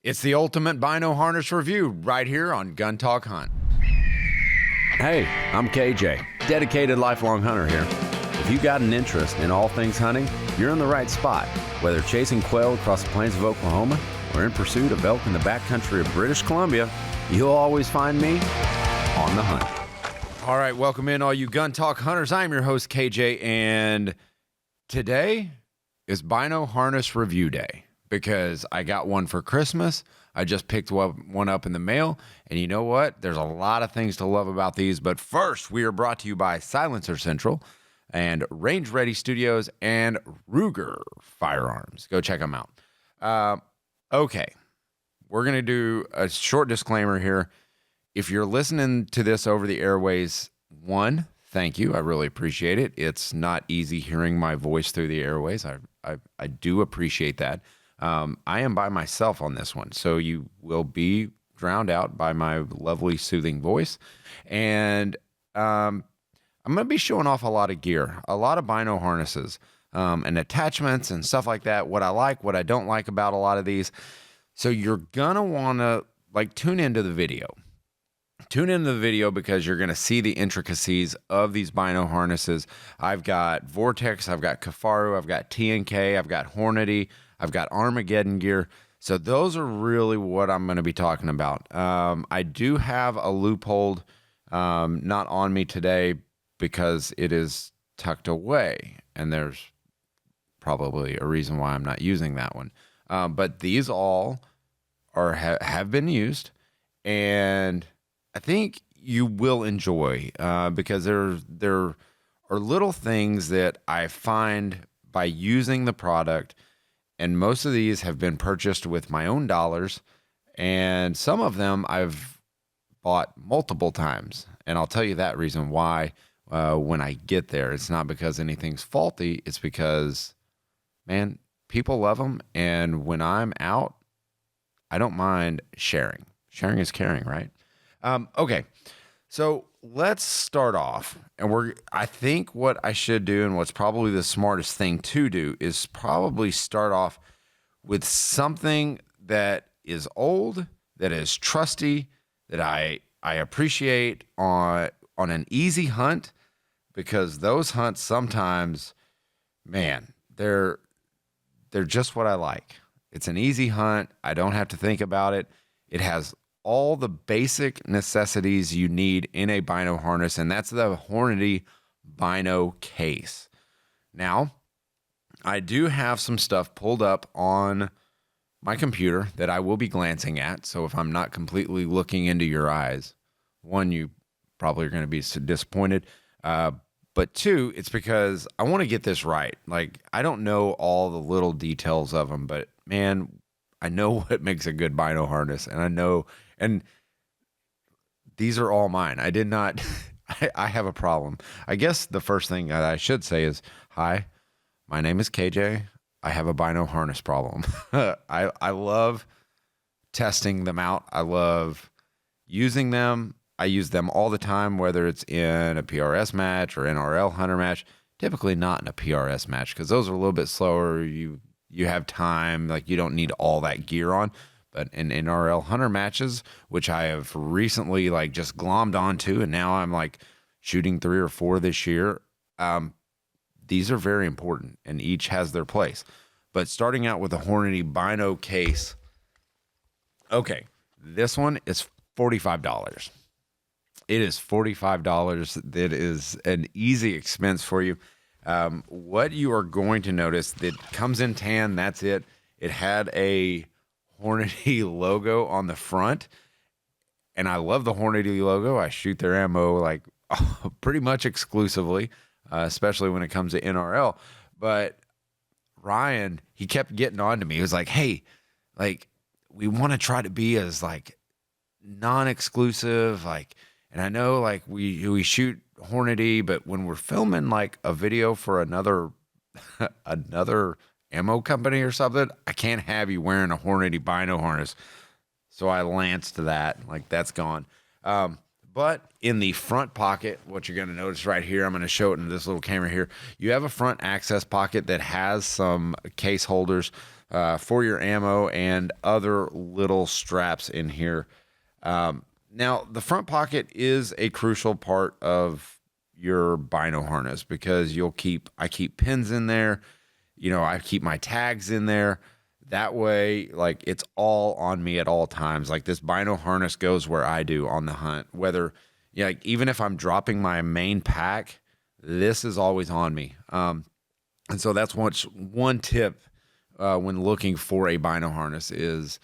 It's the ultimate Bino harness review right here on Gun Talk Hunt. Hey, I'm KJ, dedicated lifelong hunter here. If you got an interest in all things hunting, you're in the right spot. Whether chasing quail across the plains of Oklahoma or in pursuit of elk in the backcountry of British Columbia, you'll always find me on the hunt. All right, welcome in all you Gun Talk hunters. I'm your host, KJ, and today is Bino harness review day because I got one for Christmas. I just picked one up in the mail, and you know what? There's a lot of things to love about these, but first, we are brought to you by Silencer Central and Range Ready Studios and Ruger Firearms. Go check them out. Okay, we're going to do a short disclaimer here. If you're listening to this over the airways, one, thank you. I really appreciate it. It's not easy hearing my voice through the airways. I do appreciate that. I am by myself on this one, so you will be drowned out by my lovely, soothing voice. And I'm going to be showing off a lot of gear, a lot of Bino harnesses and attachments and stuff like that, what I like, what I don't like about a lot of these. So you're going to want to tune into the video. Tune into the video because you're going to see the intricacies of these Bino harnesses. I've got Vortex, I've got Kifaru, I've got T&K, I've got Hornady, I've got Armageddon gear. So those are really what I'm going to be talking about. I do have a Loophole not on me today because it is tucked away, and there's probably a reason why I'm not using that one. But these all have been used, and I think you will enjoy because there are little things that I find by using the product, and most of these have been purchased with my own dollars, and some of them I've bought multiple times, and I'll tell you that reason why when I get there. It's not because anything's faulty, it's because, man, people love them, and when I'm out, I don't mind sharing. Sharing is caring, right? Okay, so let's start off, and I think what I should do, and what's probably the smartest thing to do, is probably start off with something that is old, that is trusty, that I appreciate on an easy hunt, because those hunts sometimes, man, they're just what I like. It's an easy hunt. I don't have to think about it. It has all the basic necessities you need in a Bino harness, and that's the Hornady Bino case. Now, I do have some stuff pulled up on my computer that I will be glancing at, so if I'm not completely looking into your eyes, one, you probably are going to be disappointed, but two, it's because I want to get this right. I don't know all the little details of them, but man, I know what makes a good Bino harness, and I know, and these are all mine. I did not, I have a problem. I guess the first thing that I should say is, hi, my name is KJ. I have a Bino harness problem. I love testing them out. I love using them. I use them all the time, whether it's in a PRS match or NRL hunter match, typically not in a PRS match because those are a little bit slower. You have time, you don't need all that gear on. But in NRL hunter matches, which I have recently just glommed onto, and now I'm shooting 3 or 4 this year, these are very important, and each has their place. But starting out with the Hornady Bino case, okay, this one is $45. It is $45. That is an easy expense for you. What you are going to notice, that comes in tan, that's it. It had a Hornady logo on the front, and I love the Hornady logo. I shoot their ammo pretty much exclusively, especially when it comes to NRL. But Ryan, he kept getting on to me. He was like, hey, we want to try to be as non-exclusive, and I know we shoot Hornady, but when we're filming a video for another ammo company or something, I can't have you wearing a Hornady Bino harness. So I lanced that, that's gone. But in the front pocket, what you're going to notice right here, I'm going to show it in this little camera here. You have a front access pocket that has some case holders for your ammo and other little straps in here. Now, the front pocket is a crucial part of your Bino harness because I keep pins in there. I keep my tags in there. That way, like, it's all on me at all times. Like, this Bino harness goes where I do on the hunt. Whether, like, even if I'm dropping my main pack, this is always on me. And so that's one tip when looking for a Bino harness is,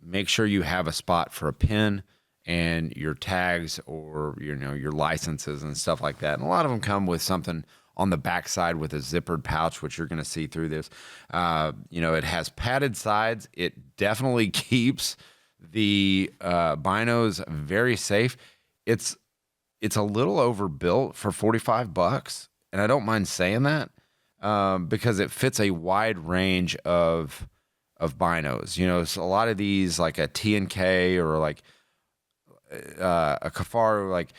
make sure you have a spot for a pin and your tags or, your licenses and stuff like that. And a lot of them come with something on the backside with a zippered pouch, which you're going to see through this. It has padded sides. It definitely keeps the binos very safe. It's a little overbuilt for $45, and I don't mind saying that because it fits a wide range of binos. So a lot of these, like a T&K or like a Kifaru, like,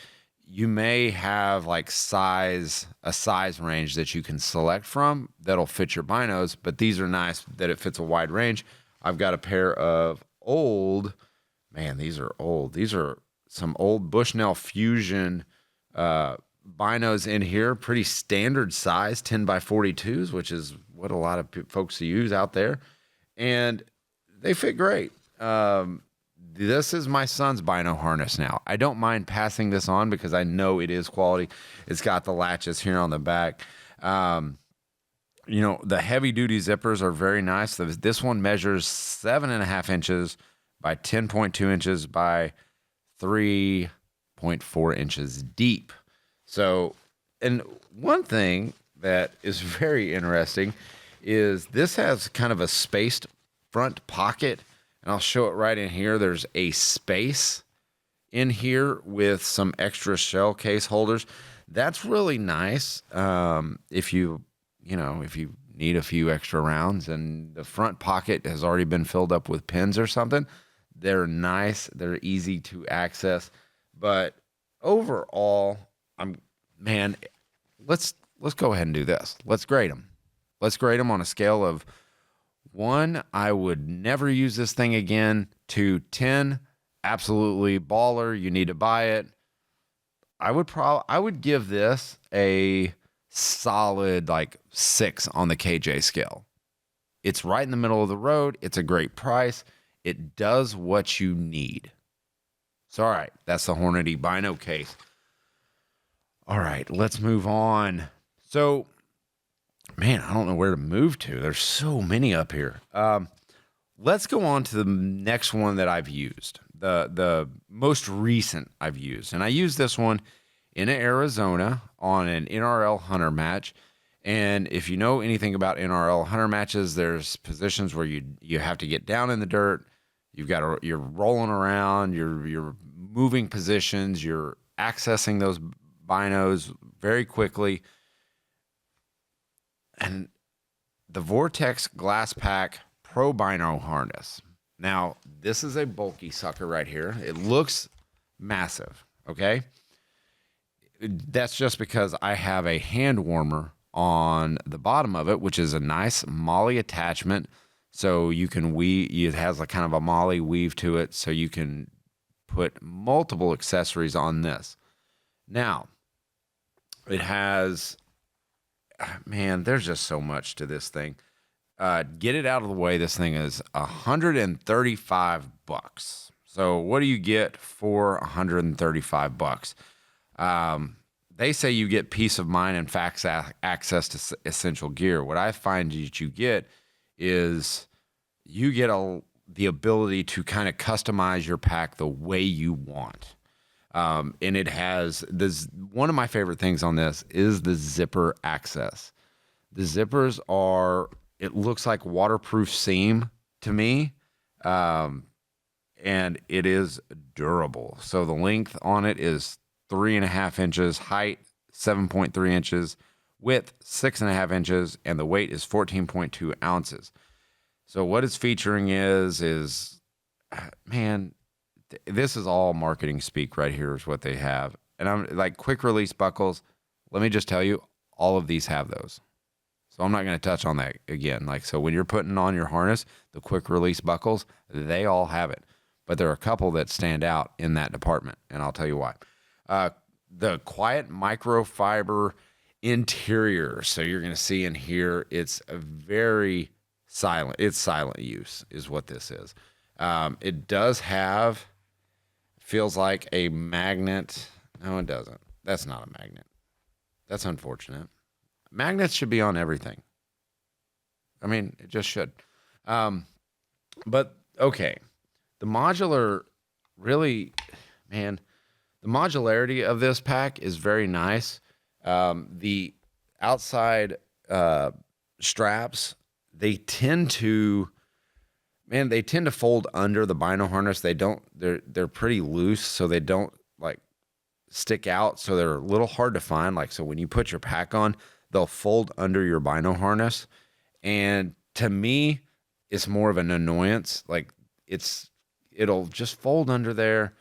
you may have like a size range that you can select from that'll fit your binos, but these are nice that it fits a wide range. I've got a pair of these are old. These are some old Bushnell Fusion binos in here, pretty standard size, 10x42s, which is what a lot of folks use out there. And they fit great. This is my son's Bino harness now. I don't mind passing this on because I know it is quality. It's got the latches here on the back. The heavy duty zippers are very nice. This one measures 7.5 inches by 10.2 inches by 3.4 inches deep. So, and one thing that is very interesting is this has kind of a spaced front pocket. And I'll show it right in here. There's a space in here with some extra shell case holders. That's really nice if you need a few extra rounds. And the front pocket has already been filled up with pins or something. They're nice. They're easy to access. But overall, let's go ahead and do this. Let's grade them. Let's grade them on a scale of 1, I would never use this thing again, to 10, absolutely baller, you need to buy it. I would give this a solid 6 on the KJ scale. It's right in the middle of the road. It's a great price. It does what you need. So, all right, that's the Hornady Bino case. All right, let's move on. So, man, I don't know where to move to. There's so many up here. Let's go on to the next one that I've used, the most recent I've used. And I used this one in Arizona on an NRL hunter match. And if you know anything about NRL hunter matches, there's positions where you have to get down in the dirt. You're rolling around, you're moving positions, you're accessing those binos very quickly. And the Vortex GlassPak Pro Bino harness. Now, this is a bulky sucker right here. It looks massive, okay? That's just because I have a hand warmer on the bottom of it, which is a nice MOLLE attachment. So you can it has kind of a MOLLE weave to it, so you can put multiple accessories on this. Now, it has... Man, there's just so much to this thing. Get it out of the way. This thing is $135. So what do you get for $135? They say you get peace of mind and fast access to essential gear. What I find that you get is you get the ability to kind of customize your pack the way you want. And it has this. One of my favorite things on this is the zipper access. The zippers it looks like waterproof seam to me. And it is durable. So the length on it is 3.5 inches, height 7.3 inches, width 6.5 inches, and the weight is 14.2 ounces. So what it's featuring is man, this is all marketing speak right here is what they have. And I'm like, quick release buckles. Let me just tell you, all of these have those. So I'm not going to touch on that again. Like, so when you're putting on your harness, the quick release buckles, they all have it. But there are a couple that stand out in that department, and I'll tell you why. The quiet microfiber interior. So you're going to see in here, it's a very silent. It's silent use is what this is. It does have, feels like a magnet. No, it doesn't. That's not a magnet. That's unfortunate. Magnets should be on everything. I mean, it just should. But okay. The modular really, man, the modularity of this pack is very nice. The outside straps, they tend to fold under the Bino harness. They're pretty loose, so they don't like stick out. So they're a little hard to find. Like, so when you put your pack on, they'll fold under your Bino harness. And to me, it's more of an annoyance. Like it'll just fold under there,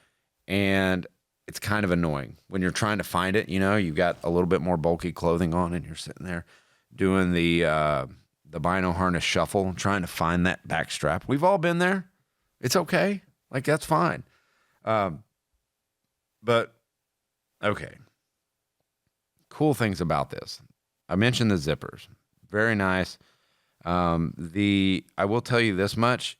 and it's kind of annoying when you're trying to find it. You know, you've got a little bit more bulky clothing on, and you're sitting there doing the Bino harness shuffle, trying to find that back strap. We've all been there. It's okay. Like, that's fine. But okay. Cool things about this. I mentioned the zippers. Very nice. I will tell you this much.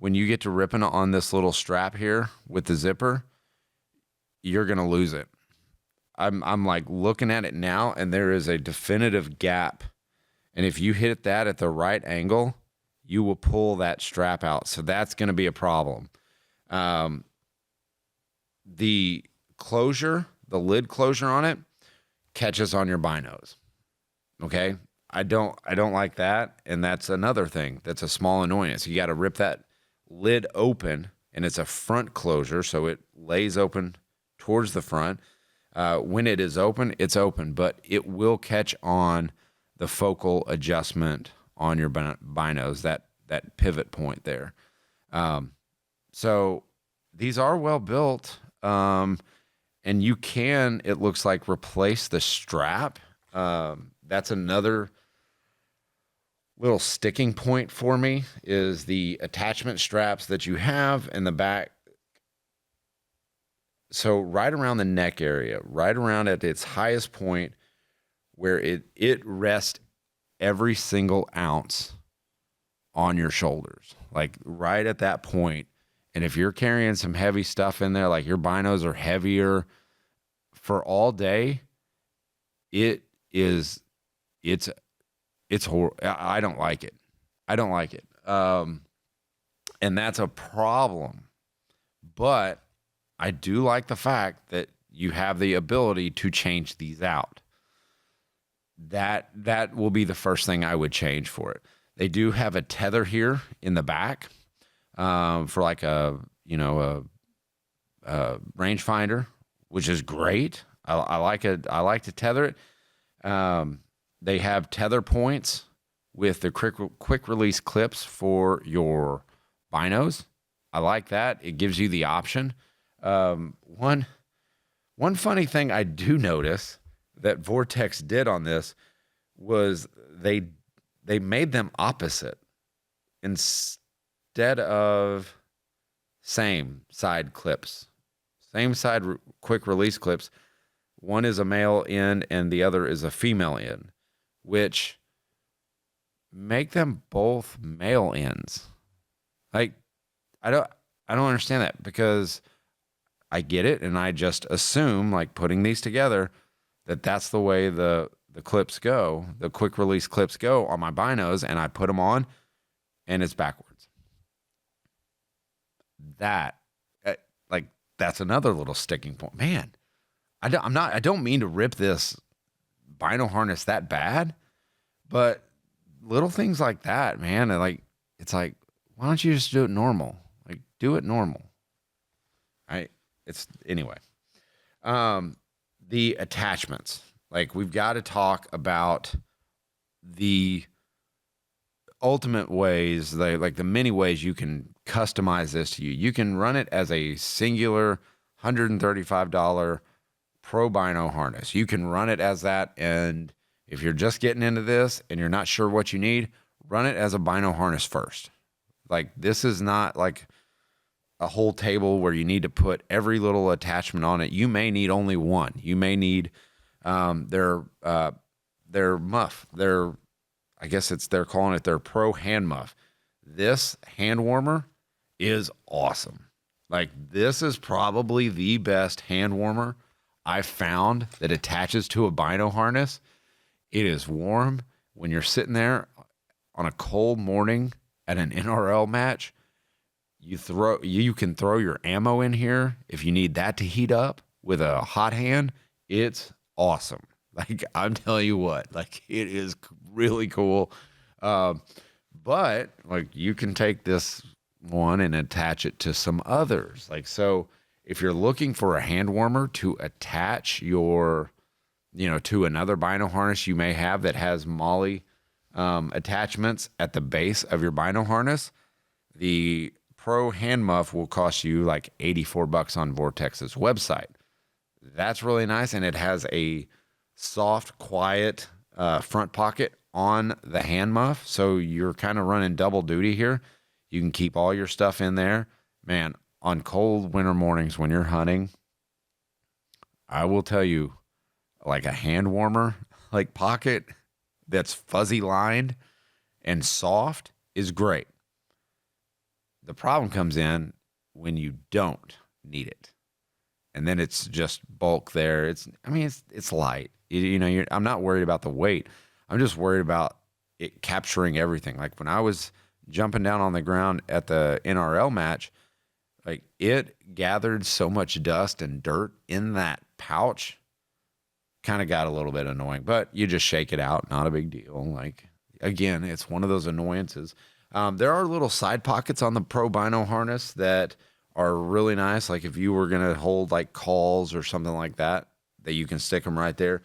When you get to ripping on this little strap here with the zipper, you're going to lose it. I'm like looking at it now, and there is a definitive gap. And if you hit that at the right angle, you will pull that strap out. So that's going to be a problem. The closure, the lid closure on it, catches on your binos. Okay? I don't like that, and that's another thing. That's a small annoyance. You got to rip that lid open, and it's a front closure, so it lays open towards the front. When it is open, it's open, but it will catch on the focal adjustment on your binos, that pivot point there. So these are well built, and you can, it looks like, replace the strap. That's another little sticking point for me, is the attachment straps that you have in the back. So right around the neck area, right around at its highest point, where it rests every single ounce on your shoulders, like right at that point. And if you're carrying some heavy stuff in there, like your binos are heavier for all day, it's horrible. I don't like it. And that's a problem. But I do like the fact that you have the ability to change these out. That will be the first thing I would change for it. They do have a tether here in the back, for like a rangefinder, which is great. I like it. I like to tether it. They have tether points with the quick release clips for your binos. I like that. It gives you the option. One funny thing I do notice that Vortex did on this was they made them opposite. Instead of same side clips, same side quick release clips, one is a male end and the other is a female end, which make them both male ends. Like, I don't understand that, because I get it, and I just assume, like, putting these together, that's the way the clips go, the quick release clips go on my binos, and I put them on, and it's backwards. That's another little sticking point. Man, I don't mean to rip this Bino harness that bad, but little things like that, man, and it's like, why don't you just do it normal? Like, do it normal. Anyway. The attachments. Like, we've got to talk about the ultimate ways, like the many ways you can customize this to you. You can run it as a singular $135 Pro Bino harness. You can run it as that, and if you're just getting into this and you're not sure what you need, run it as a Bino harness first. Like, this is not like a whole table where you need to put every little attachment on it. You may need only one. You may need their muff. I guess they're calling it their Pro hand muff. This hand warmer is awesome. Like, this is probably the best hand warmer I've found that attaches to a Bino harness. It is warm when you're sitting there on a cold morning at an NRL match. You can throw your ammo in here if you need that to heat up with a hot hand. It's awesome. Like, I'm telling you what, like, it is really cool. But like, you can take this one and attach it to some others. Like, so if you're looking for a hand warmer to attach your, to another Bino harness you may have that has MOLLE attachments at the base of your Bino harness, the Pro hand muff will cost you like $84 on Vortex's website. That's really nice, and it has a soft, quiet front pocket on the hand muff, so you're kind of running double duty here. You can keep all your stuff in there. Man, on cold winter mornings when you're hunting, I will tell you, like, a hand warmer like pocket that's fuzzy lined and soft is great. The problem comes in when you don't need it, and then it's just bulk there. It's light. I'm not worried about the weight. I'm just worried about it capturing everything. Like, when I was jumping down on the ground at the NRL match, like, it gathered so much dust and dirt in that pouch, kind of got a little bit annoying, but you just shake it out. Not a big deal. Like, again, it's one of those annoyances. There are little side pockets on the Pro Bino harness that are really nice. Like, if you were going to hold like calls or something like that you can stick them right there.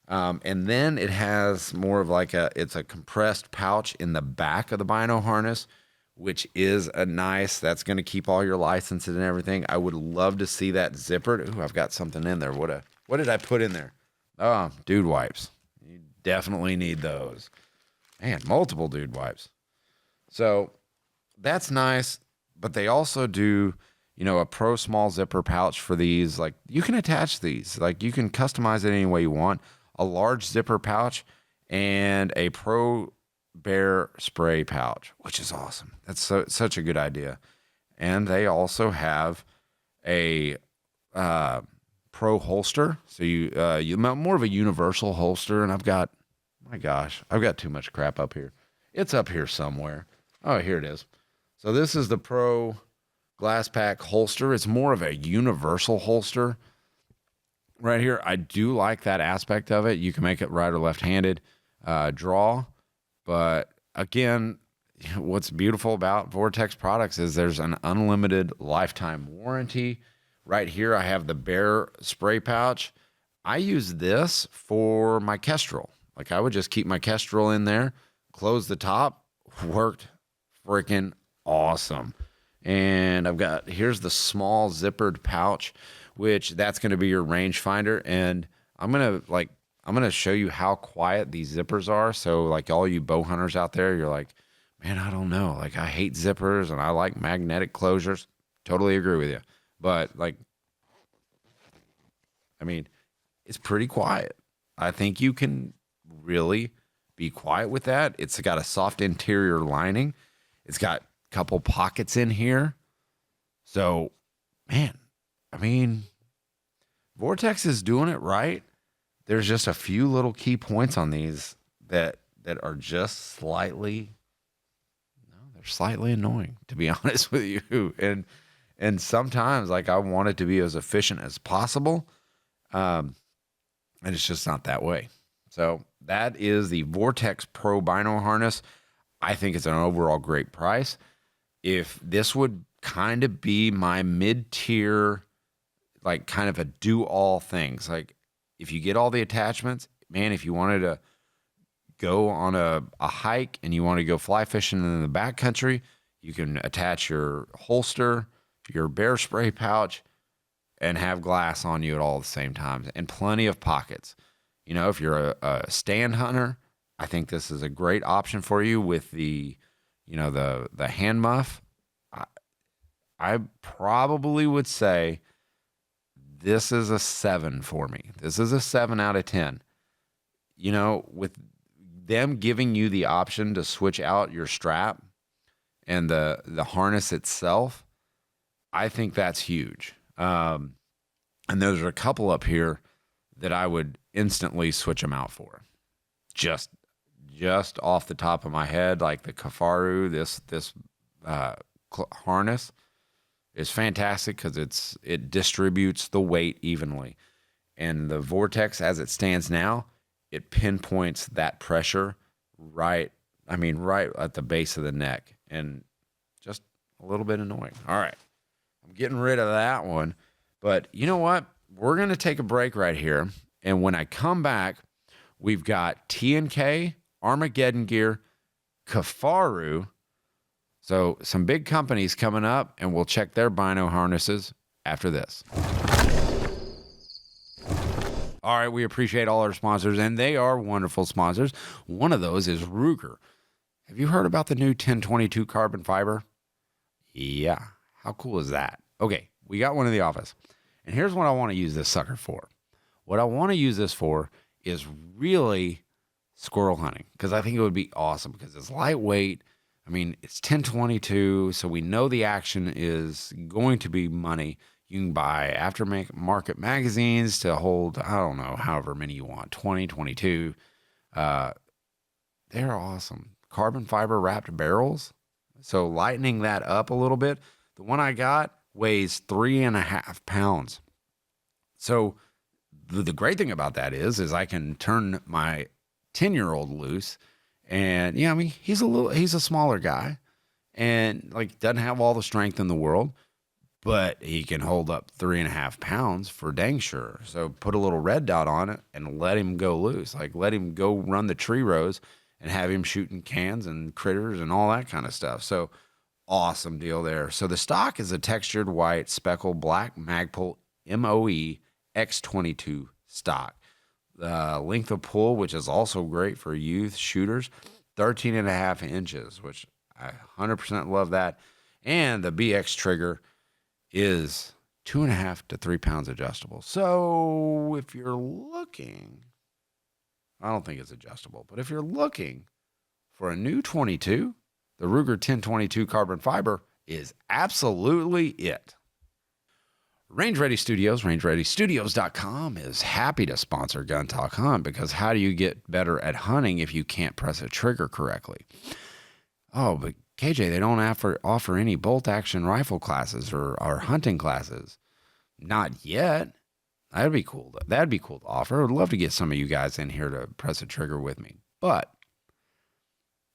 And then it has more of like it's a compressed pouch in the back of the Bino harness, which is that's going to keep all your licenses and everything. I would love to see that zippered. Ooh, I've got something in there. What did I put in there? Oh, dude wipes. You definitely need those. Man, multiple dude wipes. So that's nice, but they also do, a Pro small zipper pouch for these. Like, you can attach these. Like, you can customize it any way you want. A large zipper pouch and a Pro bear spray pouch, which is awesome. That's such a good idea. And they also have a Pro holster. So you more of a universal holster. And I've got too much crap up here. It's up here somewhere. Oh, here it is. So this is the Pro GlassPak holster. It's more of a universal holster right here. I do like that aspect of it. You can make it right or left-handed draw. But again, what's beautiful about Vortex products is there's an unlimited lifetime warranty. Right here, I have the bear spray pouch. I use this for my Kestrel. Like, I would just keep my Kestrel in there, close the top, worked freaking awesome. And here's the small zippered pouch, which that's going to be your rangefinder. And I'm going to show you how quiet these zippers are. So, like, all you bow hunters out there, you're like, man, I don't know. Like, I hate zippers and I like magnetic closures. Totally agree with you. But, like, it's pretty quiet. I think you can really be quiet with that. It's got a soft interior lining. It's got a couple pockets in here. So, man, Vortex is doing it right. There's just a few little key points on these that are just slightly annoying, to be honest with you. And sometimes, like, I want it to be as efficient as possible. And it's just not that way. So that is the Vortex Pro Bino harness. I think it's an overall great price. If this would kind of be my mid-tier, like, kind of a do all things, like, if you get all the attachments, man, if you wanted to go on a hike and you want to go fly fishing in the backcountry, you can attach your holster, your bear spray pouch, and have glass on you at all the same times, and plenty of pockets. You know, if you're a stand hunter, I think this is a great option for you with the, you know, the hand muff. I probably would say this is a 7 for me. This is a 7 out of 10. You know, with them giving you the option to switch out your strap and the harness itself, I think that's huge. And there's a couple up here that I would instantly switch them out for. Just off the top of my head, like the Kifaru, this harness is fantastic because it distributes the weight evenly. And the Vortex, as it stands now, it pinpoints that pressure right at the base of the neck, and just a little bit annoying. All right, I'm getting rid of that one. But you know what? We're going to take a break right here. And when I come back, we've got T&K, Armageddon gear, Kifaru. So some big companies coming up, and we'll check their Bino harnesses after this. All right, we appreciate all our sponsors, and they are wonderful sponsors. One of those is Ruger. Have you heard about the new 1022 carbon fiber? Yeah, how cool is that? Okay, we got one in the office, and here's what I want to use this sucker for. What I want to use this for is really squirrel hunting, because I think it would be awesome because it's lightweight. I mean, it's 1022, so we know the action is going to be money. You can buy aftermarket magazines to hold, I don't know, however many you want, 20, 22. They're awesome. Carbon fiber wrapped barrels. So lightening that up a little bit. The one I got weighs 3.5 pounds. So the great thing about that is I can turn my 10-year-old loose. And yeah, I mean, he's a smaller guy and like doesn't have all the strength in the world, but he can hold up 3.5 pounds for dang sure. So put a little red dot on it and let him go loose. Like let him go run the tree rows and have him shooting cans and critters and all that kind of stuff. So awesome deal there. So the stock is a textured white speckle black Magpul MOE X22 stock. Length of pull, which is also great for youth shooters, 13.5 inches, which I 100% love that. And the BX trigger is 2.5 to 3 pounds adjustable. So if you're looking, I don't think it's adjustable, but if you're looking for a new 22, the Ruger 1022 carbon fiber is absolutely it. Range Ready Studios, rangereadystudios.com is happy to sponsor Gun Talk Hunt, because how do you get better at hunting if you can't press a trigger correctly? Oh, but KJ, they don't offer any bolt action rifle classes or hunting classes. Not yet. That'd be cool. That'd be cool to offer. I'd love to get some of you guys in here to press a trigger with me. But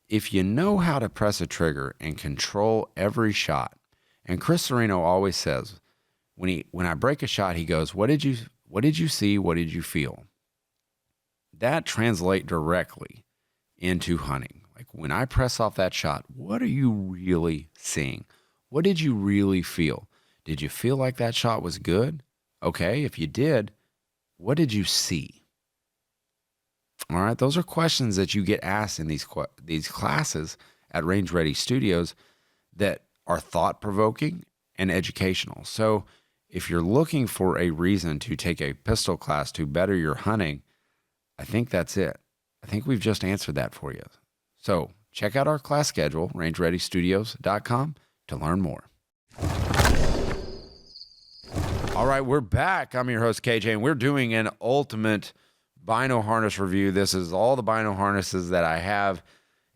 if you know how to press a trigger and control every shot, and Chris Serino always says, when I break a shot, he goes, what did you see? What did you feel? That translates directly into hunting. Like when I press off that shot, what are you really seeing? What did you really feel? Did you feel like that shot was good? Okay, if you did, what did you see? All right, those are questions that you get asked in these classes at Range Ready Studios that are thought-provoking and educational. So if you're looking for a reason to take a pistol class to better your hunting, I think that's it. I think we've just answered that for you. So check out our class schedule, rangereadystudios.com, to learn more. All right, we're back. I'm your host, KJ, and we're doing an ultimate Bino harness review. This is all the Bino harnesses that I have,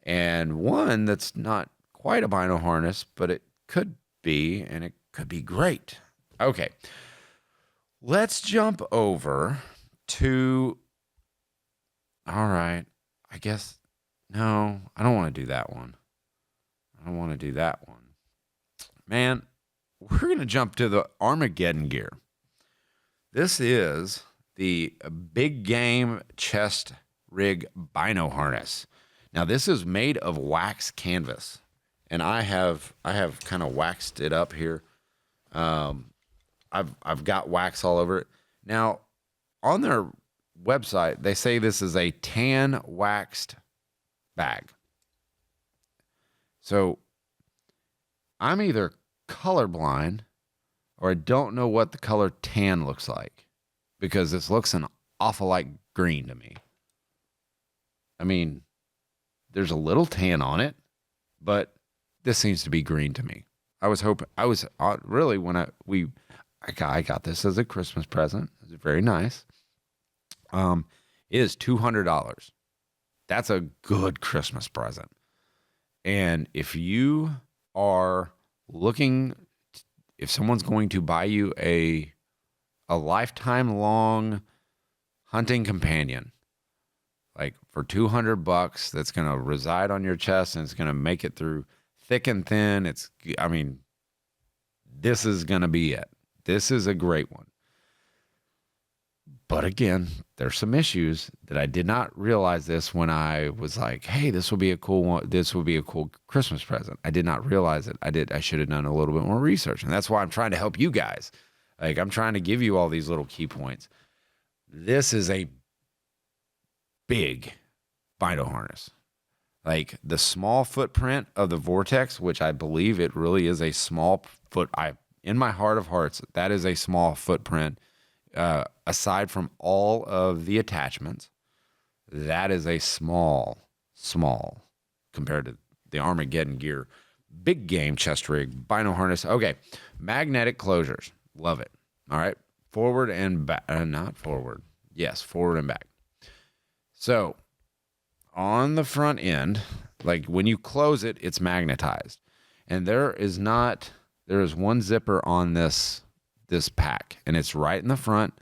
and one that's not quite a Bino harness, but it could be, and it could be great. Okay, let's jump over to, all right, I guess, no, I don't want to do that one. Man, we're going to jump to the Armageddon gear. This is the Big Game Chest Rig Bino harness. Now, this is made of wax canvas, and I have kind of waxed it up here. I've got wax all over it. Now, on their website, they say this is a tan waxed bag. So I'm either colorblind or I don't know what the color tan looks like, because this looks an awful like green to me. I mean, there's a little tan on it, but this seems to be green to me. I was really, when I got this as a Christmas present. It's very nice. It is $200. That's a good Christmas present. And if you are looking, if someone's going to buy you a lifetime long hunting companion, like for $200, that's going to reside on your chest and it's going to make it through thick and thin. This is going to be it. This is a great one. But again, there's some issues that I did not realize this when I was like, hey, this will be a cool one. This will be a cool Christmas present. I did not realize it. I should have done a little bit more research. And that's why I'm trying to help you guys. Like, I'm trying to give you all these little key points. This is a big Bino harness. Like, the small footprint of the Vortex, which I believe it really is a small in my heart of hearts, that is a small footprint. Aside from all of the attachments, that is a small compared to the Armageddon gear. Big game chest rig, Bino harness. Okay, magnetic closures. Love it. All right, forward and back. Not forward. Yes, forward and back. So on the front end, like when you close it, it's magnetized. And there is one zipper on this pack, and it's right in the front.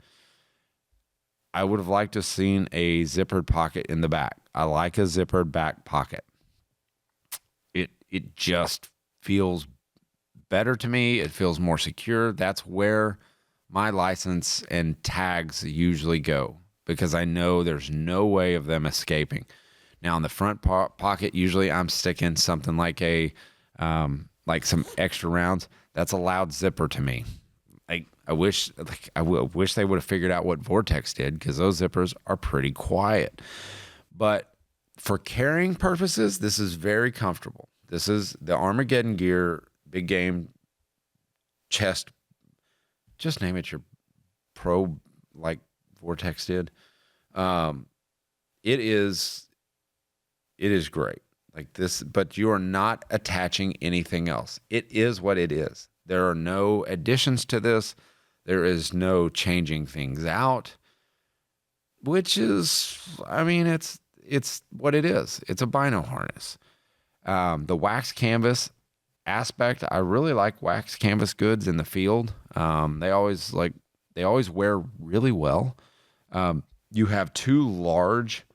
I would have liked to have seen a zippered pocket in the back. I like a zippered back pocket. It just feels better to me. It feels more secure. That's where my license and tags usually go, because I know there's no way of them escaping. Now, in the front pocket, usually I'm sticking something like like some extra rounds. That's a loud zipper to me. I wish they would have figured out what Vortex did, because those zippers are pretty quiet. But for carrying purposes, this is very comfortable. This is the Armageddon gear, big game chest. Just name it your Pro, like Vortex did. It is great. Like this, but you are not attaching anything else. It is what it is. There are no additions to this. There is no changing things out, which is, it's what it is. It's a Bino harness. The wax canvas aspect, I really like wax canvas goods in the field. They always wear really well. You have two large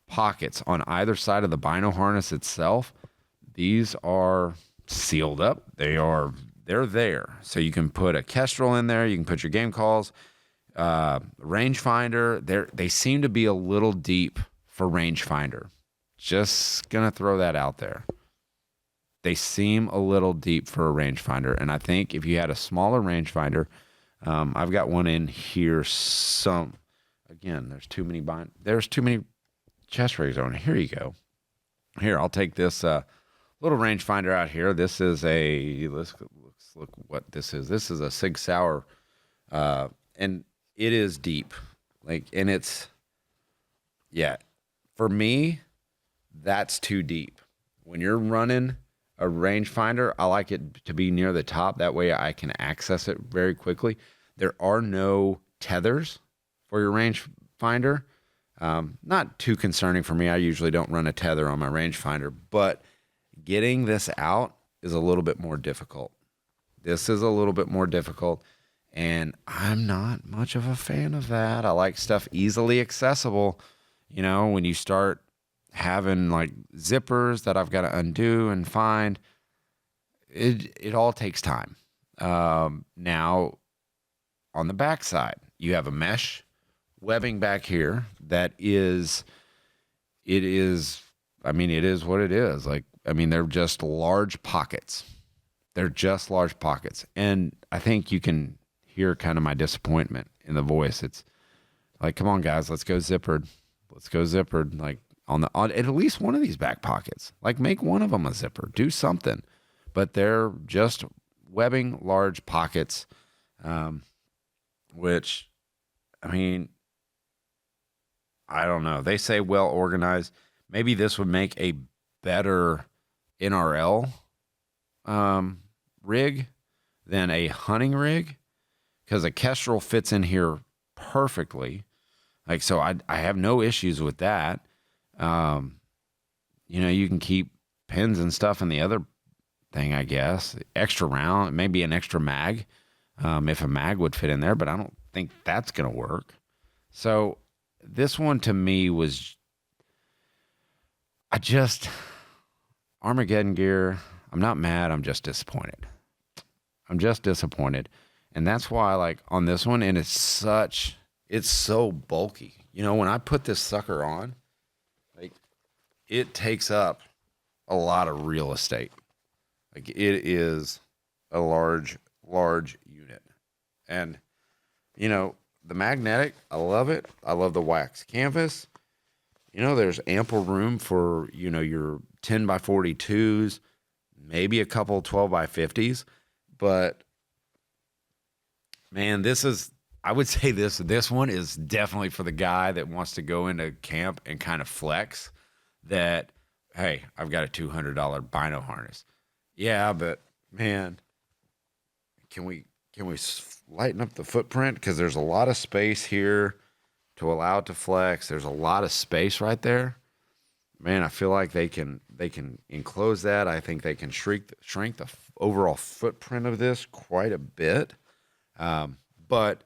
pockets on either side of the Bino harness itself. These are sealed up. They're there. So you can put a Kestrel in there. You can put your game calls, rangefinder. They seem to be a little deep for rangefinder. Just going to throw that out there. They seem a little deep for a rangefinder. And I think if you had a smaller rangefinder, I've got one in here. Again, there's too many chest rigs on. Here you go. Here, I'll take this little rangefinder out here. This is let's look what this is. This is a Sig Sauer, and it is deep. For me, that's too deep. When you're running a rangefinder, I like it to be near the top. That way I can access it very quickly. There are no tethers for your rangefinder. Not too concerning for me. I usually don't run a tether on my rangefinder, but getting this out is a little bit more difficult. This is a little bit more difficult, and I'm not much of a fan of that. I like stuff easily accessible. You know, when you start having like zippers that I've got to undo and find, it all takes time. Now, on the back side, you have a mesh webbing back here that is what it is. They're just large pockets. And I think you can hear kind of my disappointment in the voice. Like, come on, guys, let's go zippered. Let's go zippered. Like on at least one of these back pockets. Like make one of them a zipper. Do something. But they're just webbing large pockets, which, I mean, I don't know. They say well organized. Maybe this would make a better NRL rig than a hunting rig, because a Kestrel fits in here perfectly. Like, so I have no issues with that. You can keep pins and stuff in the other thing, I guess. Extra round, maybe an extra mag, if a mag would fit in there, but I don't think that's going to work. So this one to me was, Armageddon gear, I'm not mad, I'm just disappointed. And that's why, like, on this one, and it's so bulky. When I put this sucker on, like, it takes up a lot of real estate. Like, it is a large unit. And, the magnetic, I love it. I love the wax canvas. There's ample room for, your 10 by 42s, maybe a couple 12 by 50s. But, man, I would say this one is definitely for the guy that wants to go into camp and kind of flex that, hey, I've got a $200 Bino harness. Yeah, but, man, can we lighten up the footprint? Because there's a lot of space here to allow it to flex. There's a lot of space right there. Man, I feel like they can enclose that. I think they can shrink the overall footprint of this quite a bit. But,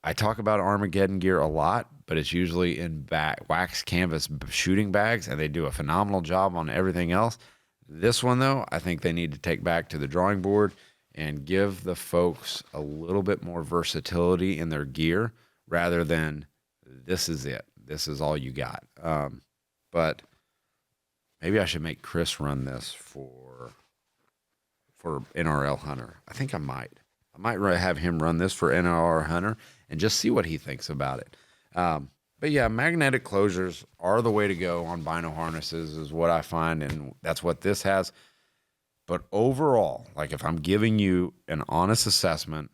I talk about Armageddon gear a lot, but it's usually in wax canvas shooting bags, and they do a phenomenal job on everything else. This one, though, I think they need to take back to the drawing board and give the folks a little bit more versatility in their gear rather than this is it. This is all you got. But maybe I should make Chris run this for NRL Hunter. I think I might. I might have him run this for NRL Hunter and just see what he thinks about it. But yeah, magnetic closures are the way to go on Bino harnesses is what I find, and that's what this has. But overall, like if I'm giving you an honest assessment,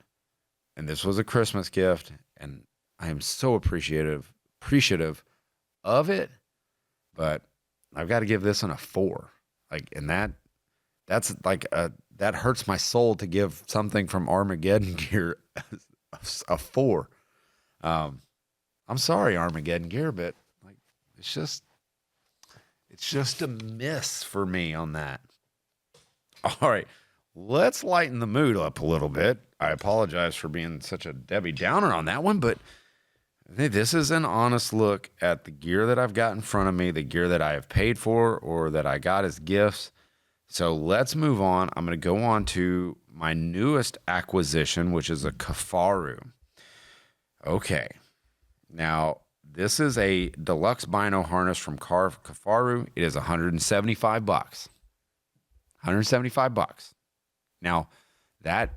and this was a Christmas gift, and I am so appreciative of it, but I've got to give this one a 4. Like, and that's like that hurts my soul to give something from Armageddon gear a 4. I'm sorry, Armageddon gear, but like it's just a miss for me on that. All right, let's lighten the mood up a little bit. I apologize for being such a Debbie Downer on that one, but this is an honest look at the gear that I've got in front of me, the gear that I have paid for or that I got as gifts. So let's move on. I'm going to go on to my newest acquisition, which is a Kifaru. Okay. Now, this is a deluxe Bino harness from Kifaru. It is $175. $175. Now, that,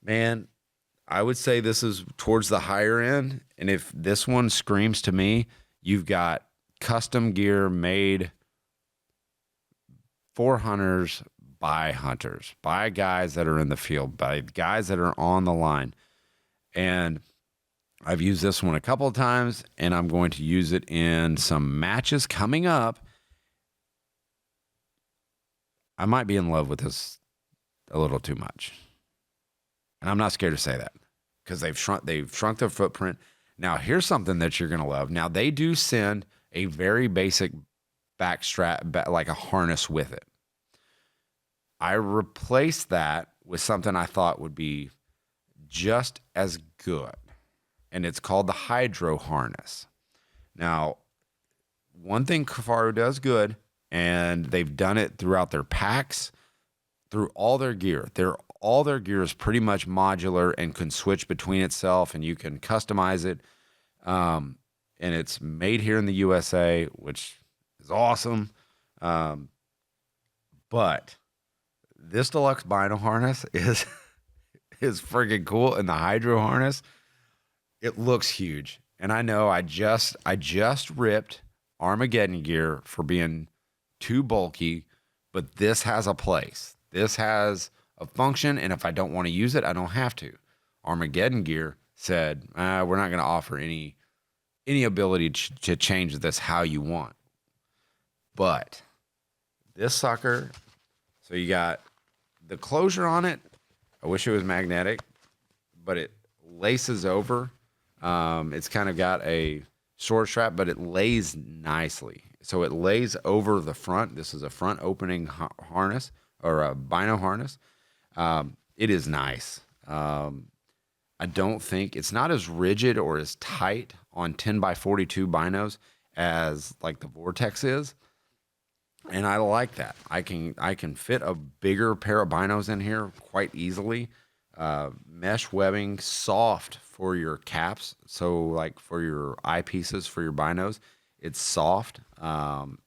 man, I would say this is towards the higher end. And if this one screams to me, you've got custom gear made for hunters, by guys that are in the field, by guys that are on the line. And I've used this one a couple of times, and I'm going to use it in some matches coming up. I might be in love with this a little too much. And I'm not scared to say that because they've shrunk their footprint. Now, here's something that you're going to love. Now, they do send a very basic back strap, like a harness with it. I replaced that with something I thought would be just as good, and it's called the Hydro harness. Now, one thing Kifaru does good, and they've done it throughout their packs, through all their gear. All their gear is pretty much modular and can switch between itself, and you can customize it. And it's made here in the USA, which is awesome. But this deluxe Bino harness is is friggin' cool. And the hydro harness, it looks huge. And I know I just ripped Armageddon gear for being too bulky, but this has a place. This has a function, and if I don't want to use it, I don't have to. Armageddon gear said, we're not going to offer any ability to change this how you want. But this sucker, so you got the closure on it. I wish it was magnetic, but it laces over. It's kind of got a sword strap, but it lays nicely. So it lays over the front. This is a front opening harness or a Bino harness. It is nice. I don't think it's not as rigid or as tight on 10x42 binos as like the Vortex is. And I like that. I can fit a bigger pair of binos in here quite easily. Mesh webbing, soft for your caps. So like for your eyepieces for your binos, it's soft and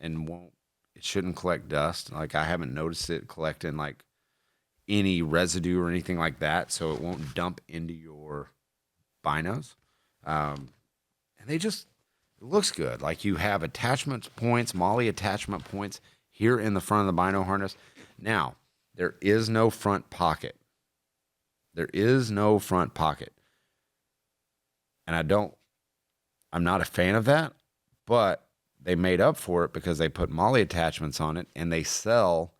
it shouldn't collect dust. Like I haven't noticed it collecting like any residue or anything like that. So it won't dump into your binos. And it looks good. Like you have attachment points, MOLLE attachment points here in the front of the Bino harness. Now, there is no front pocket. There is no front pocket. And I'm not a fan of that, but they made up for it because they put MOLLE attachments on it and they sell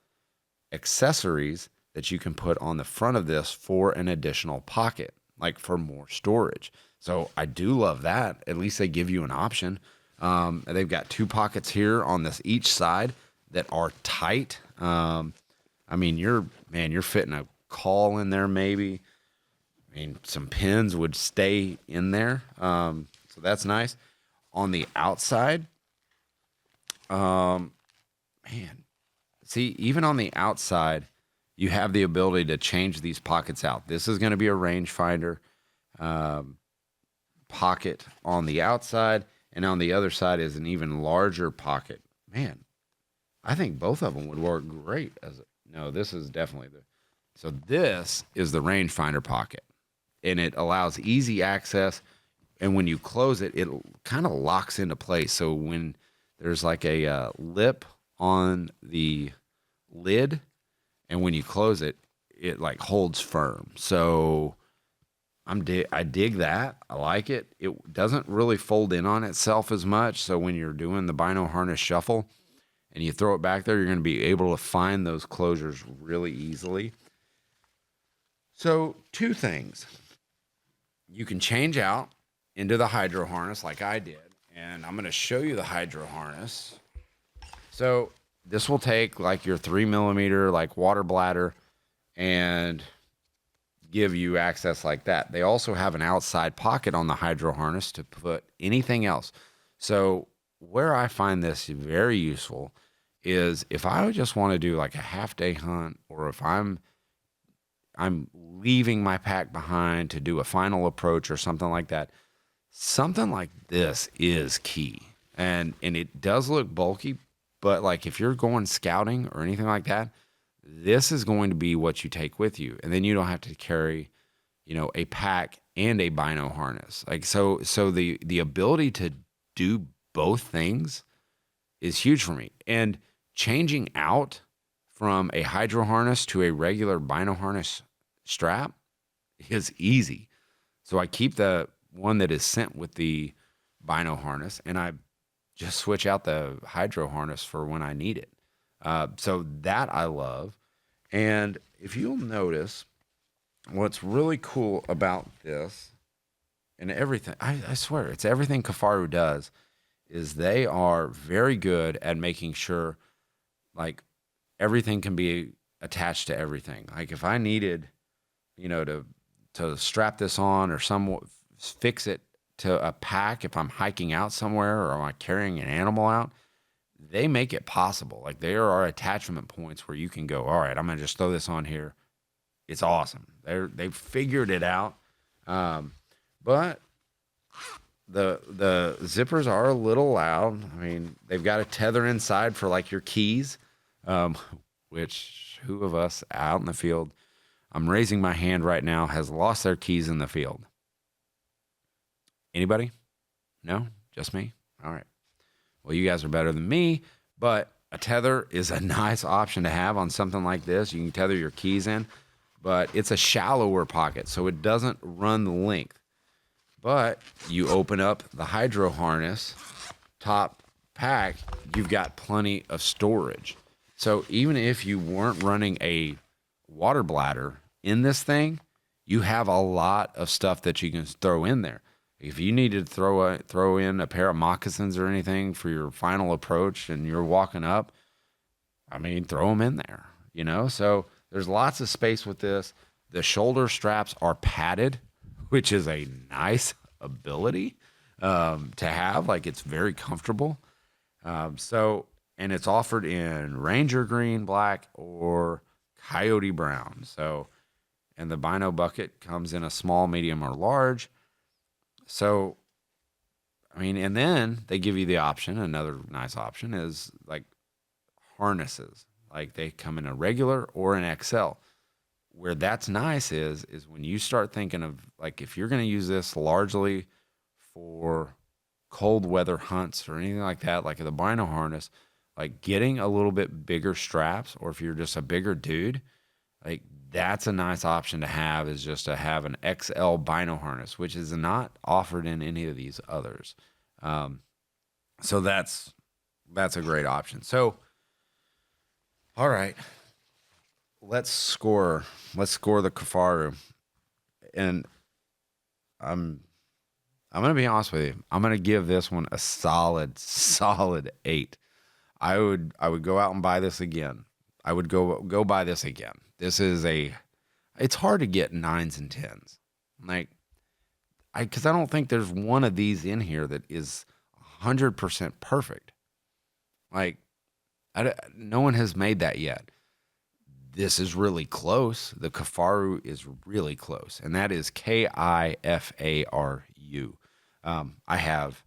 accessories that you can put on the front of this for an additional pocket, like for more storage. So I do love that. At least they give you an option. They've got 2 pockets here on this each side that are tight. I mean, you're fitting a call in there maybe. I mean, some pins would stay in there. So that's nice. On the outside, see, even on the outside, you have the ability to change these pockets out. This is going to be a rangefinder pocket on the outside, and on the other side is an even larger pocket. Man, I think both of them would work great no, this is definitely so this is the rangefinder pocket, and it allows easy access, and when you close it, it kind of locks into place. So when there's like a lip on the lid, and when you close it, it like holds firm. So I dig that. I like it. It doesn't really fold in on itself as much. So when you're doing the Bino harness shuffle and you throw it back there, you're going to be able to find those closures really easily. So 2 things. You can change out into the hydro harness like I did. And I'm going to show you the hydro harness. So this will take like your 3mm like water bladder and give you access like that. They also have an outside pocket on the hydro harness to put anything else. So where I find this very useful is if I just want to do like a half-day hunt, or if I'm leaving my pack behind to do a final approach or something like that. Something like this is key. And it does look bulky, but like if you're going scouting or anything like that, this is going to be what you take with you. And then you don't have to carry, a pack and a Bino harness. Like so the ability to do both things is huge for me. And changing out from a hydro harness to a regular Bino harness strap is easy. So I keep the one that is sent with the Bino harness, and I just switch out the hydro harness for when I need it. So that I love. And if you'll notice, what's really cool about this and everything, I swear, it's everything Kifaru does, is they are very good at making sure like everything can be attached to everything. Like if I needed, to strap this on or fix it to a pack, if I'm hiking out somewhere or I'm carrying an animal out, they make it possible. Like there are attachment points where you can go, all right, I'm going to just throw this on here. It's awesome. They've figured it out. But the zippers are a little loud. I mean, they've got a tether inside for like your keys, which who of us out in the field I'm raising my hand right now, has lost their keys in the field? Anybody? No? Just me? All right. Well, you guys are better than me, but a tether is a nice option to have on something like this. You can tether your keys in, but it's a shallower pocket, so it doesn't run the length. But you open up the hydro harness, top pack, you've got plenty of storage. So even if you weren't running a water bladder in this thing, you have a lot of stuff that you can throw in there. If you needed to throw in a pair of moccasins or anything for your final approach and you're walking up, I mean, throw them in there, you know? So there's lots of space with this. The shoulder straps are padded, which is a nice ability to have. Like, it's very comfortable. And it's offered in Ranger green, black, or coyote brown. So, and the Bino bucket comes in a small, medium, or large. So, I mean, and then they give you the option. Another nice option is like harnesses. Like, they come in a regular or an XL. Where that's nice is when you start thinking of, like, if you're going to use this largely for cold weather hunts or anything like that, like the Bino harness, like getting a little bit bigger straps, or if you're just a bigger dude, like that's a nice option to have, is just to have an XL Bino harness, which is not offered in any of these others. So that's a great option. So, all right, let's score the Kifaru. And I'm going to be honest with you. I'm going to give this one a solid 8. I would go out and buy this again. I would go buy this again. This is it's hard to get 9s and 10s. Like, because I don't think there's one of these in here that is 100% perfect. Like, no one has made that yet. This is really close. The Kifaru is really close, and that is Kifaru. I have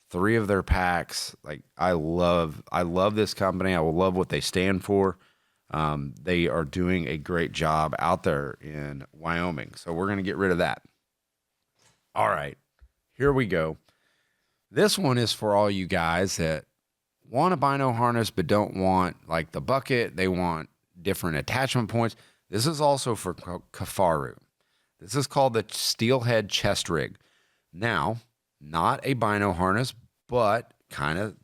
3 of their packs. Like, I love this company. I love what they stand for. They are doing a great job out there in Wyoming. So we're going to get rid of that. All right, here we go. This one is for all you guys that want a Bino harness but don't want like the bucket. They want different attachment points. This is also for Kifaru. This is called the Steelhead Chest Rig. Now, not a Bino harness, but kind of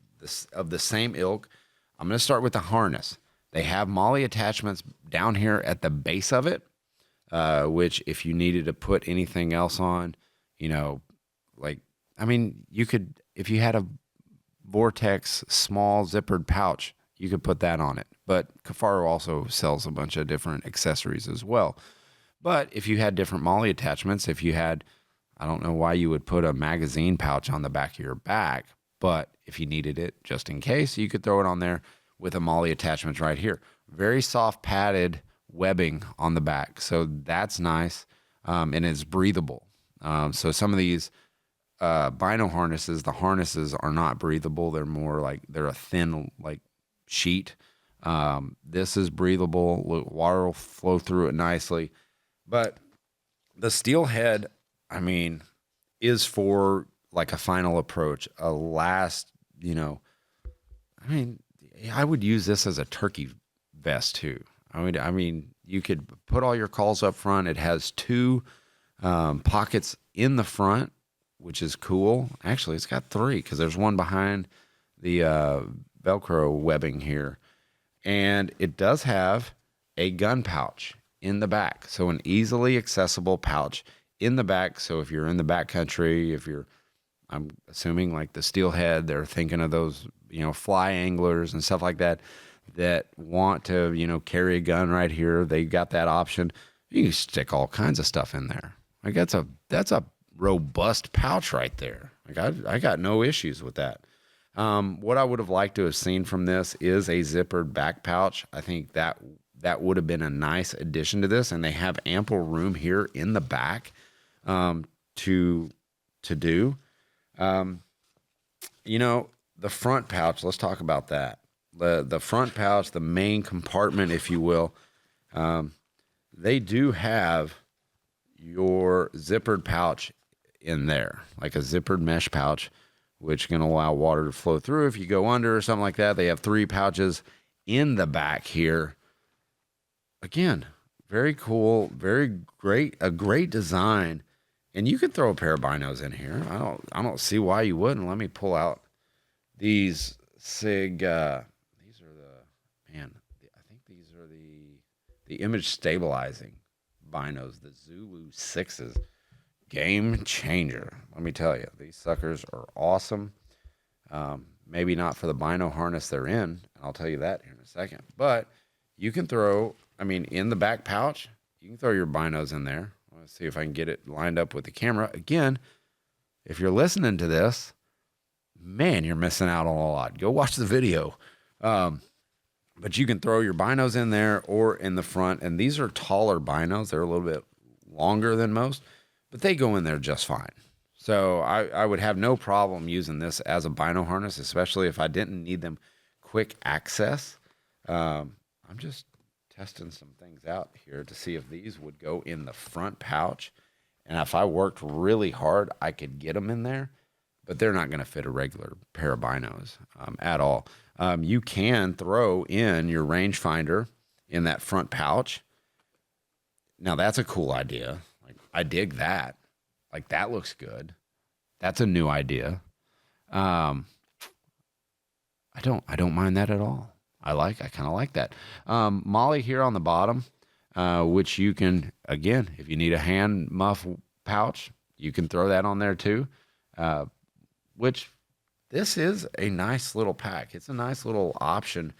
the same ilk. I'm going to start with the harness. They have molly attachments down here at the base of it, which if you needed to put anything else on, you know, like, I mean, you could, if you had a Vortex small zippered pouch, you could put that on it. But Kifaru also sells a bunch of different accessories as well. But if you had different molly attachments, if you had, I don't know why you would put a magazine pouch on the back of your back, but if you needed it just in case, you could throw it on there with a molly attachment right here. Very soft padded webbing on the back. So that's nice. And it's breathable. So some of these Bino harnesses, the harnesses are not breathable. They're more like, they're a thin like sheet. This is breathable. Water will flow through it nicely. But the Steelhead, I mean, is for like a final approach, a last, you know, I mean, I would use this as a turkey vest too. I mean, you could put all your calls up front. It has 2 pockets in the front, which is cool. Actually, it's got 3 because there's one behind the Velcro webbing here. And it does have a gun pouch in the back. So an easily accessible pouch in the back. So if you're in the backcountry, if you're, I'm assuming like the Steelhead, they're thinking of those, you know, fly anglers and stuff like that, that want to, you know, carry a gun right here. They got that option. You can stick all kinds of stuff in there. Like that's a robust pouch right there. Like I got no issues with that. What I would have liked to have seen from this is a zippered back pouch. I think that would have been a nice addition to this, and they have ample room here in the back to do. You know, the front pouch, let's talk about that. The front pouch, the main compartment, if you will. they do have your zippered pouch in there, like a zippered mesh pouch, which can allow water to flow through if you go under or something like that. They have 3 pouches in the back here. Again, very cool, very great, a great design. And you could throw a pair of binos in here. I don't see why you wouldn't. Let me pull out these SIG. These are I think these are the image stabilizing binos, the Zulu 6s. Game changer. Let me tell you, these suckers are awesome. Maybe not for the bino harness they're in. I'll tell you that here in a second. But you can throw, in the back pouch, you can throw your binos in there. Let's see if I can get it lined up with the camera. Again, if you're listening to this, man, you're missing out on a lot. Go watch the video. But you can throw your binos in there or in the front. And these are taller binos. They're a little bit longer than most, but they go in there just fine. So I would have no problem using this as a bino harness, especially if I didn't need them quick access. I'm just testing some things out here to see if these would go in the front pouch. And if I worked really hard, I could get them in there, but they're not going to fit a regular pair of binos at all. You can throw in your rangefinder in that front pouch. Now that's a cool idea. Like, I dig that. Like, that looks good. That's a new idea. I don't mind that at all. I kind of like that. Molly here on the bottom, which you can, again, if you need a hand muff pouch, you can throw that on there too. Which this is a nice little pack. It's a nice little option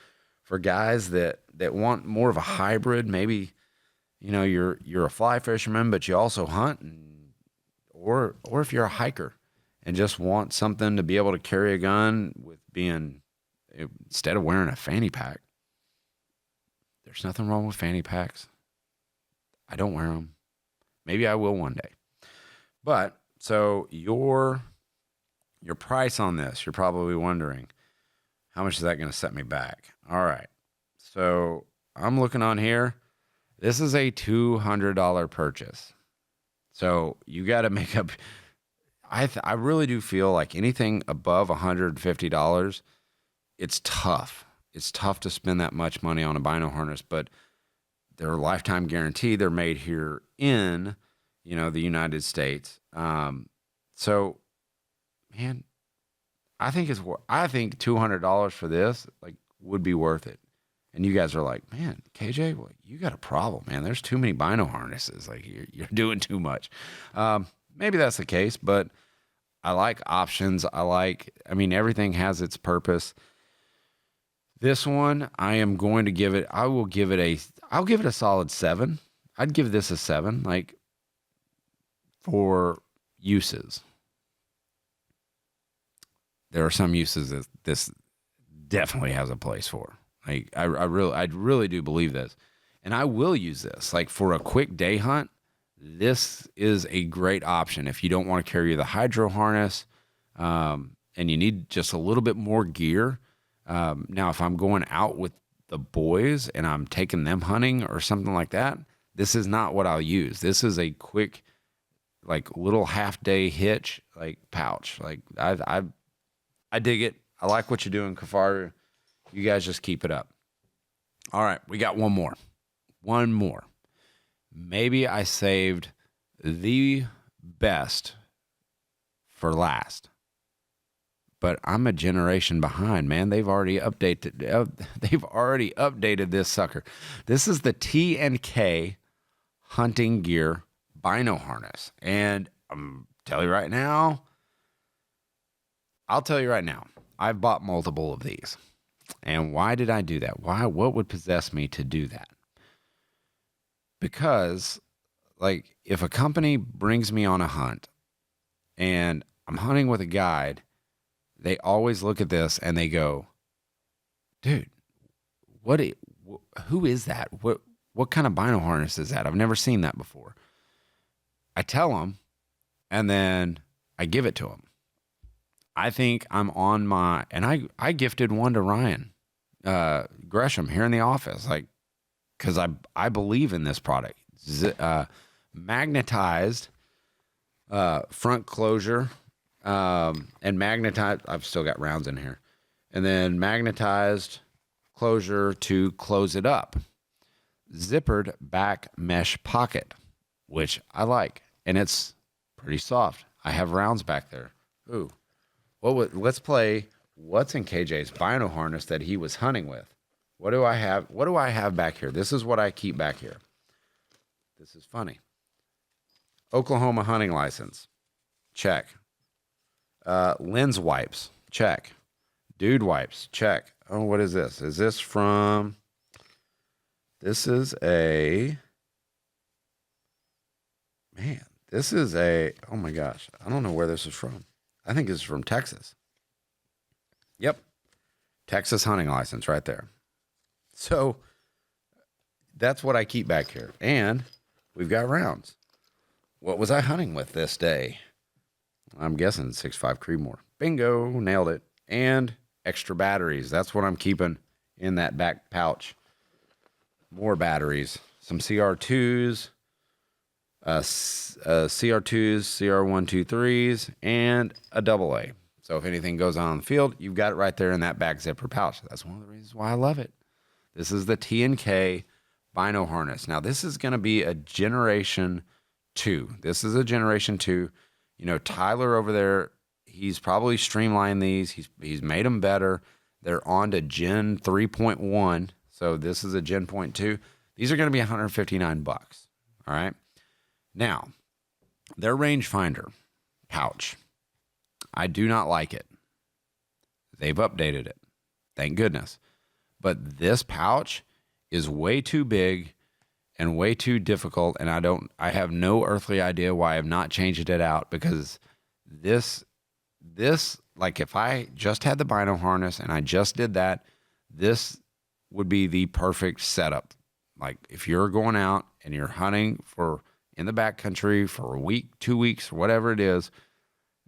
for guys that want more of a hybrid. Maybe, you're a fly fisherman, but you also hunt, or if you're a hiker and just want something to be able to carry a gun with instead of wearing a fanny pack. There's nothing wrong with fanny packs. I don't wear them. Maybe I will one day. But so your price on this, you're probably wondering, how much is that going to set me back? All right. So I'm looking on here. This is a $200 purchase. So you got to make up. I really do feel like anything above $150, it's tough. It's tough to spend that much money on a bino harness, but they're lifetime guarantee. They're made here in, the United States. So, man, I think $200 for this would be worth it. And you guys are like, man, KJ, well, you got a problem, man. There's too many bino harnesses. Like, you're doing too much. Maybe that's the case, but I like options. Everything has its purpose. This one, I'll give it a solid 7. I'd give this a 7, for uses. There are some uses that this definitely has a place for. I really do believe this. And I will use this. For a quick day hunt, this is a great option. If you don't want to carry the hydro harness, and you need just a little bit more gear. Now, if I'm going out with the boys and I'm taking them hunting or something like that, this is not what I'll use. This is a quick, little half-day hitch, pouch. I dig it. I like what you're doing, Kifaru. You guys just keep it up. All right, we got one more. One more. Maybe I saved the best for last. But I'm a generation behind, man. They've already updated this sucker. This is the T&K hunting gear bino harness. And I'll tell you right now, I've bought multiple of these. And why did I do that? What would possess me to do that? Because, if a company brings me on a hunt and I'm hunting with a guide, they always look at this and they go, dude, who is that? What kind of bino harness is that? I've never seen that before. I tell them, and then I give it to them. I think I'm on and I gifted one to Ryan Gresham here in the office, because I believe in this product. magnetized front closure, and magnetized. I've still got rounds in here, and then magnetized closure to close it up. Zippered back mesh pocket, which I like, and it's pretty soft. I have rounds back there. Ooh, let's play. What's in KJ's Bino harness that he was hunting with? What do I have? What do I have back here? This is what I keep back here. This is funny. Oklahoma hunting license. Check. Lens wipes. Check. Dude wipes. Check. Oh, what is this? Is this from... This is a... Man, this is a... Oh my gosh. I don't know where this is from. I think it's from Texas. Yep. Texas hunting license right there. So that's what I keep back here. And we've got rounds. What was I hunting with this day? I'm guessing 6.5 Creedmoor. Bingo, nailed it. And extra batteries. That's what I'm keeping in that back pouch. More batteries. Some CR2s, CR2s, CR123s, and a AA. So if anything goes on in the field, you've got it right there in that back zipper pouch. That's one of the reasons why I love it. This is the T&K Bino harness. Now, this is going to be a Generation 2. This is a Generation 2. You know, Tyler over there, he's probably streamlined these. He's made them better. They're on to Gen 3.1. So this is a Gen 0.2. These are going to be $159. All right. Now, their rangefinder pouch, I do not like it. They've updated it. Thank goodness. But this pouch is way too big and way too difficult, and I have no earthly idea why I've not changed it out, because this like if I just had the Bino harness and I just did that, this would be the perfect setup. Like if you're going out and you're hunting in the backcountry for a week, 2 weeks, whatever it is,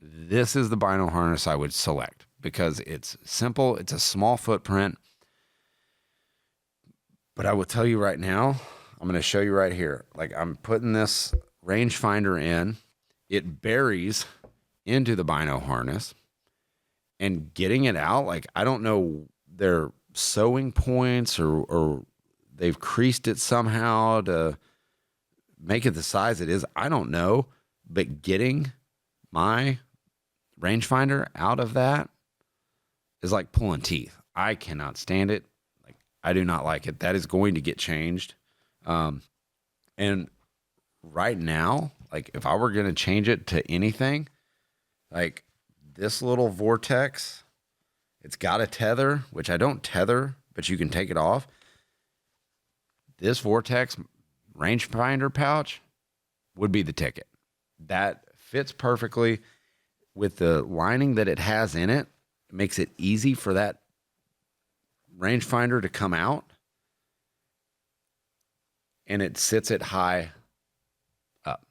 this is the Bino harness I would select, because it's simple, it's a small footprint. But I will tell you right now, I'm going to show you right here. Like I'm putting this rangefinder in, it buries into the Bino harness, and getting it out, like I don't know their sewing points or they've creased it somehow to make it the size it is. I don't know, but getting my rangefinder out of that is like pulling teeth. I cannot stand it. Like I do not like it. That is going to get changed. And right now, like if I were going to change it to anything, like this little Vortex, it's got a tether, which I don't tether, but you can take it off. This Vortex rangefinder pouch would be the ticket. That fits perfectly with the lining that it has in it. It makes it easy for that rangefinder to come out, and it sits it high up.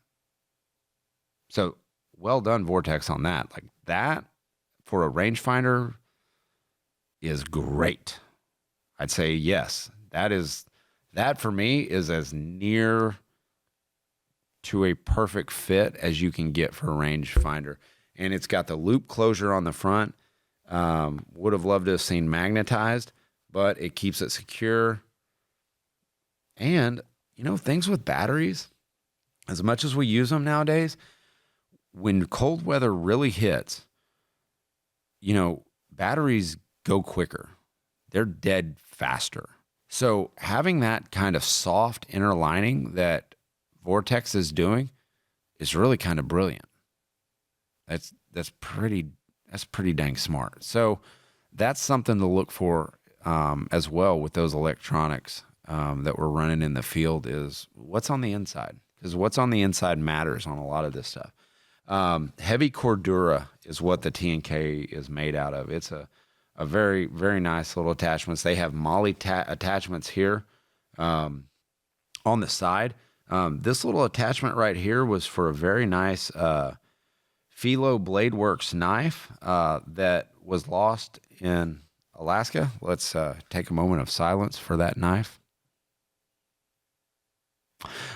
So well done, Vortex, on that. Like that for a rangefinder is great. I'd say yes. That for me is as near to a perfect fit as you can get for a rangefinder. And it's got the loop closure on the front. Would have loved to have seen magnetized, but it keeps it secure. And, you know, things with batteries, as much as we use them nowadays, when cold weather really hits, you know, batteries go quicker. They're dead faster. So having that kind of soft inner lining that Vortex is doing is really kind of brilliant. That's pretty dang smart. So that's something to look for as well with those electronics that we're running in the field, is what's on the inside, because what's on the inside matters on a lot of this stuff. Heavy Cordura is what the T&K is made out of. It's a very, very nice little attachments. They have MOLLE attachments here on the side. This little attachment right here was for a very nice Philo Bladeworks knife that was lost in Alaska. Let's take a moment of silence for that knife.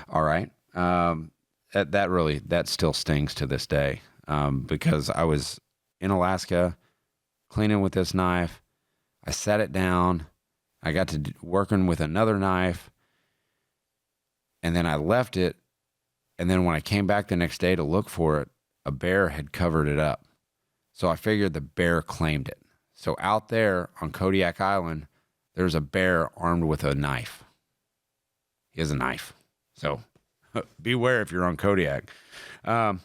All right. That still stings to this day, because I was in Alaska cleaning with this knife. I set it down. I got to working with another knife, and then I left it. And then when I came back the next day to look for it, a bear had covered it up. So I figured the bear claimed it. So out there on Kodiak Island, there's a bear armed with a knife. He has a knife. So beware if you're on Kodiak. But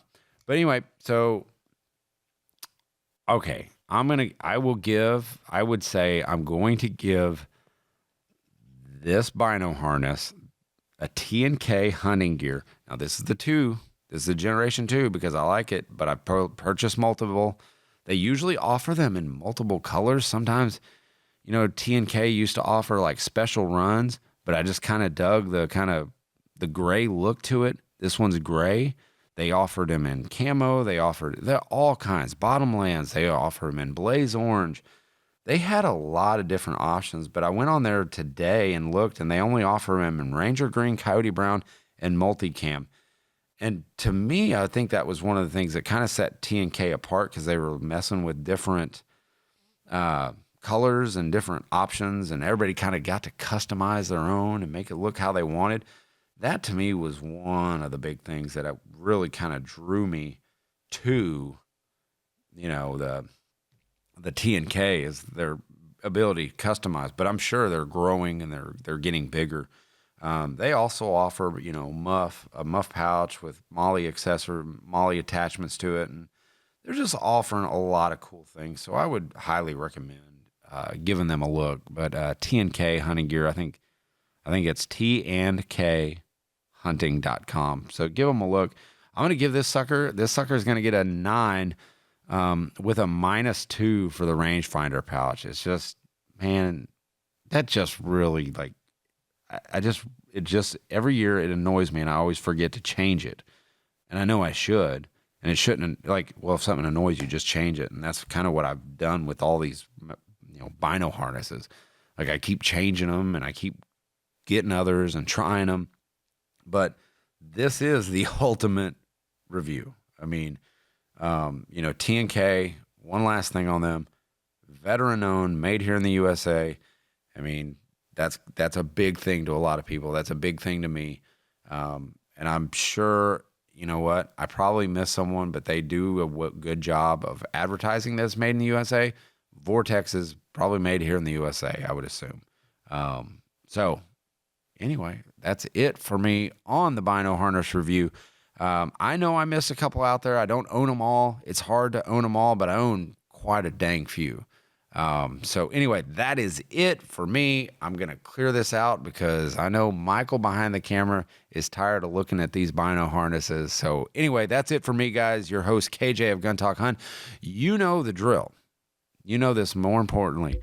anyway, so, okay. I'm going to give this Bino harness a T&K hunting gear. Now this is the generation 2 because I like it, but I purchased multiple. They usually offer them in multiple colors. Sometimes, T&K used to offer like special runs, but I just kind of dug the gray look to it. This one's gray. They offered them in camo. They're all kinds. Bottomlands, they offer them in blaze orange. They had a lot of different options, but I went on there today and looked, and they only offer them in Ranger Green, Coyote Brown, and Multicam. And to me, I think that was one of the things that kind of set T&K apart because they were messing with different colors and different options, and everybody kind of got to customize their own and make it look how they wanted. That to me was one of the big things that really kind of drew me to, the T&K is their ability to customize. But I'm sure they're growing and they're getting bigger. They also offer, a muff pouch with Molly attachments to it, and they're just offering a lot of cool things. So I would highly recommend giving them a look. But T&K hunting gear, I think it's tandkhunting.com. So give them a look. I'm going to give this sucker is going to get a 9 with a -2 for the rangefinder pouch. It's just, man, that just really, like, every year it annoys me and I always forget to change it. And I know I should, and it shouldn't, if something annoys you, just change it. And that's kind of what I've done with all these, Bino harnesses. Like I keep changing them and I keep getting others and trying them. But this is the ultimate review. I mean, T&K, one last thing on them, veteran owned, made here in the USA. I mean, that's a big thing to a lot of people. That's a big thing to me. And I'm sure, you know what, I probably missed someone, but they do a good job of advertising that's made in the USA. Vortex is probably made here in the USA, I would assume. So anyway, that's it for me on the Bino harness review. I know I missed a couple out there. I don't own them all. It's hard to own them all, but I own quite a dang few. So anyway, that is it for me. I'm going to clear this out because I know Michael behind the camera is tired of looking at these Bino harnesses. So anyway, that's it for me, guys. Your host, KJ of Gun Talk Hunt. You know the drill. You know this more importantly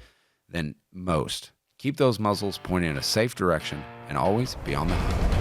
than most. Keep those muzzles pointing in a safe direction and always be on the hunt.